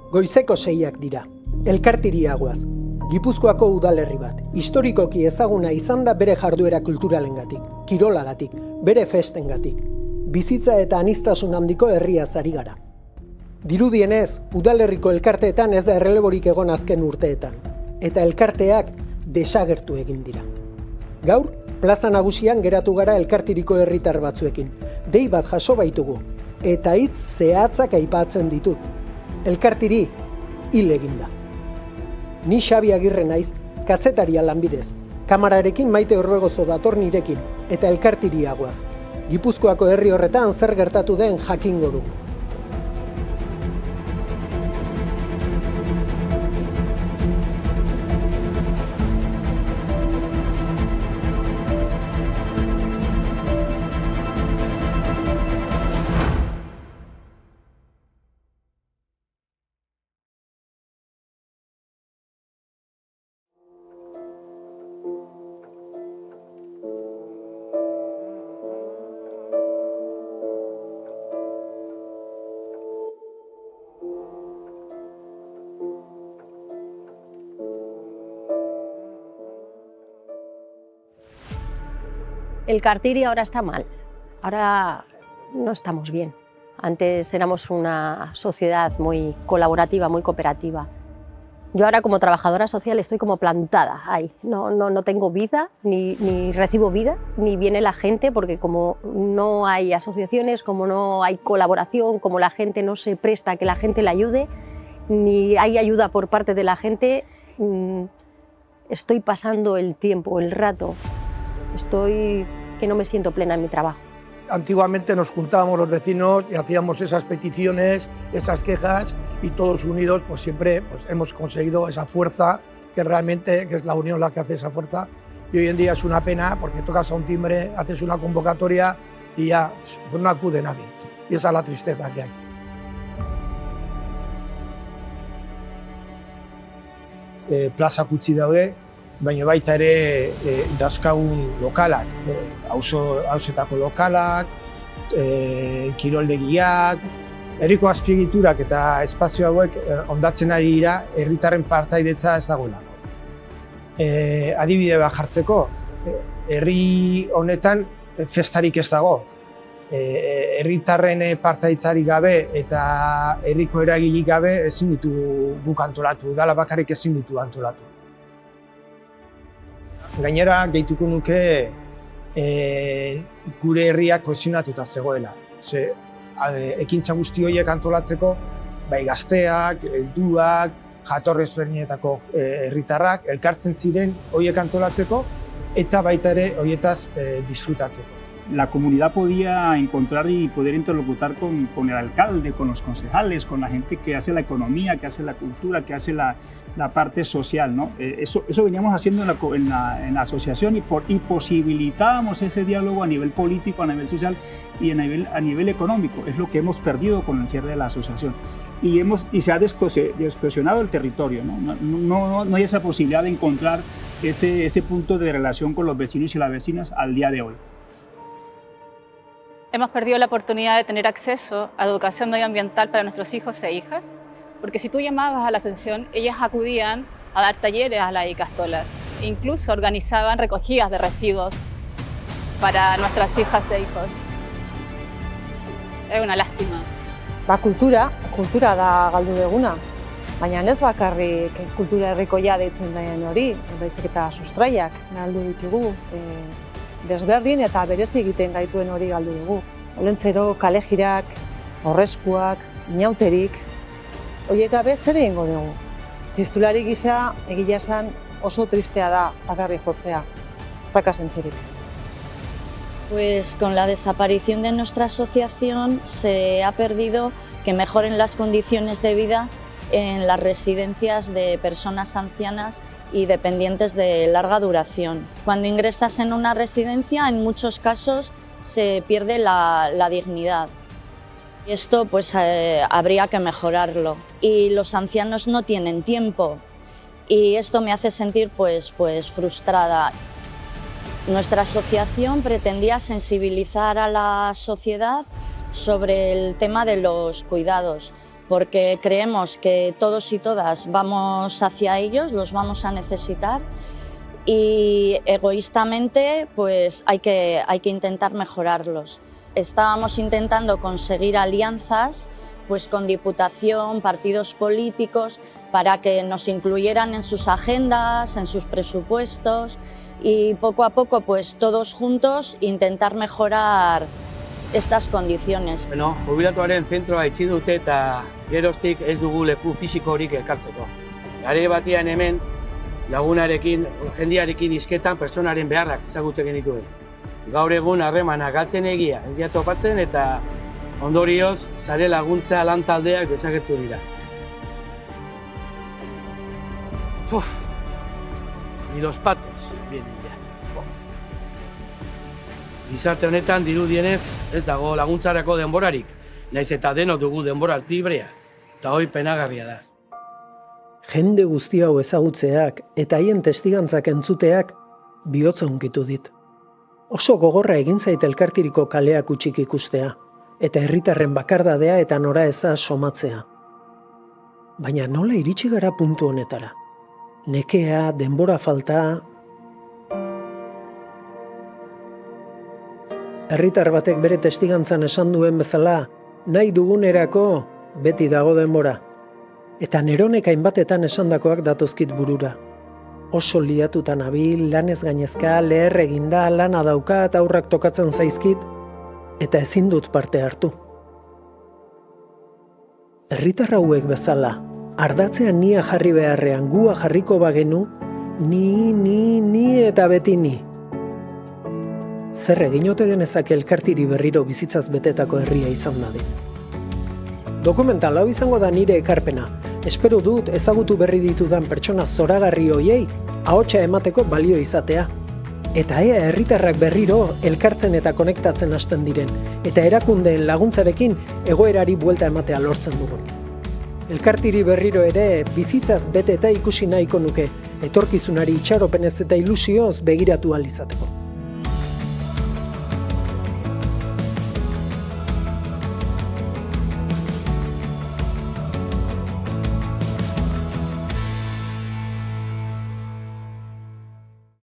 Goizeko 6ak dira. Elkartiria goaz. Gipuzkoako udalerri bat. Historikoki ezaguna izan da bere jarduera kulturalengatik, kirolagatik, bere festengatik. Bizitza eta aniztasun handiko herriaz ari gara. Dirudienez, udalerriko elkarteetan ez da erreleborik egon azken urteetan. Eta elkarteak desagertu egin dira. Gaur, plaza nagusian geratu gara elkartiriko herritar batzuekin. Dei bat jaso baitugu. Eta hitz zehatzak aipatzen ditut. Elkartiri hil eginda. Ni Xabi Agirre naiz, kazetaria lanbidez. Kamararekin Maite Orbegozo dator nirekin, eta elkartiria goaz. Gipuzkoako herri horretan zer gertatu den jakingo dugu. El Cartiri ahora está mal, ahora no estamos bien. Antes éramos una sociedad muy colaborativa, muy cooperativa. Yo ahora como trabajadora social estoy como plantada ahí, no tengo vida, ni recibo vida, ni viene la gente, porque como no hay asociaciones, como no hay colaboración, como la gente no se presta a que la gente le ayude, ni hay ayuda por parte de la gente, estoy pasando el tiempo, el rato. Estoy que no me siento plena en mi trabajo. Antiguamente nos juntábamos los vecinos y hacíamos esas peticiones, esas quejas, y todos unidos pues siempre hemos conseguido esa fuerza que realmente que es la unión la que hace esa fuerza. Y hoy en día es una pena porque tocas a un timbre, haces una convocatoria y ya pues no acude nadie. Y esa es la tristeza que hay. Plazak utzi daude, baina baita ere dauzkagun lokalak, auzoetako lokalak, kiroldegiak, herriko azpiegiturak eta espazio hauek hondatzen ari dira herritarren partaidetza ez dagoelako. Adibide bat jartzeko, herri honetan festarik ez dago. Herritarren partaidetzarik gabe eta herriko eragilerik gabe ezin ditu guk antolatu, udala bakarrik ezin ditu antolatu. Gainera, gehituko nuke gure herriak kohesionatuta zegoela. Ekintza guzti horiek antolatzeko, bai gazteak, helduak, jatorri ezberdinetako herritarrak elkartzen ziren horiek antolatzeko eta baita ere horietaz disfrutatzeko. La comunidad podía encontrar y poder interlocutar con el alcalde, con los concejales, con la gente que hace la economía, que hace la cultura, que hace la parte social, ¿no? Eso veníamos haciendo en la asociación y posibilitábamos ese diálogo a nivel político, a nivel social y a nivel económico. Es lo que hemos perdido con el cierre de la asociación. Y se ha descohesionado el territorio, ¿no? No hay esa posibilidad de encontrar ese punto de relación con los vecinos y las vecinas al día de hoy. Hemos perdido la oportunidad de tener acceso a educación medioambiental para nuestros hijos e hijas, porque si tú llamabas a la Ascensión, ellas acudían a dar talleres a las icastolas, e incluso organizaban recogidas de residuos para nuestras hijas e hijos. Es una lástima. Kultura da galdu duguna, baina ez bakarrik kultura herrikoia deitzen den hori, baizik eta sustraiak galdu ditugu. Desberdin eta berezi egiten gaituen hori galdu dugu. Olentzero, kalejirak, aurreskuak, inauterik, horiek gabe zer egingo dugu. Txistulari gisa egia esan oso tristea da bakarrik jotzea, ez daka zentzurik. Pues con la desaparición de nuestra asociación se ha perdido que mejoren las condiciones de vida en las residencias de personas ancianas y dependientes de larga duración. Cuando ingresas en una residencia, en muchos casos se pierde la dignidad. Y esto pues habría que mejorarlo. Y los ancianos no tienen tiempo y esto me hace sentir pues frustrada. Nuestra asociación pretendía sensibilizar a la sociedad sobre el tema de los cuidados, porque creemos que todos y todas vamos hacia ellos, los vamos a necesitar y egoístamente pues hay que intentar mejorarlos. Estábamos intentando conseguir alianzas pues con Diputación, partidos políticos, para que nos incluyeran en sus agendas, en sus presupuestos y poco a poco pues todos juntos intentar mejorar estas condiciones. Bueno, jubilatuaren zentroa itxi dute eta geroztik ez dugu leku fisikorik elkartzeko. Gare batean hemen lagunarekin, jendiarekin hizketan pertsonaren beharrak ezagutzen genituen. Gaur egun harremana galtzen egia, ez dira topatzen eta ondorioz sare laguntza lan taldeak desagertu dira. Uf, ni los patos vienen ya. Gizarte honetan dirudienez ez dago laguntzarako denborarik, naiz eta denok dugu denbora librea, eta hori penagarria da. Jende guzti hau ezagutzeak eta haien testigantzak entzuteak bihotza hunkitu dit. Oso gogorra egin zait elkartiriko kaleak utxik ikustea, eta herritarren bakardadea eta noraeza somatzea. Baina nola iritsi gara puntu honetara? Nekea, denbora falta... Herritar batek bere testigantzan esan duen bezala, nahi dugunerako beti dago denbora. Eta neronek hainbatetan esandakoak datozkit burura. Oso liatuta nabil, lanez gainezka, leher eginda, lana daukat, aurrak tokatzen zaizkit, eta ezin dut parte hartu. Herritar hauek bezala, ardatzean nia jarri beharrean gua jarriko bagenu, ni eta beti ni. Zer egin ote genezake elkartiri berriro bizitzaz betetako herria izan dadin. Dokumental hau izango da nire ekarpena. Espero dut ezagutu berri ditudan pertsona zoragarri hoiei ahotsa emateko balio izatea. Eta ea herritarrak berriro elkartzen eta konektatzen hasten diren, eta erakundeen laguntzarekin egoerari buelta ematea lortzen dugun. Elkartiri berriro ere bizitzaz bete eta ikusi nahiko nuke, etorkizunari itxaropenez eta ilusioz begiratu ahal izateko.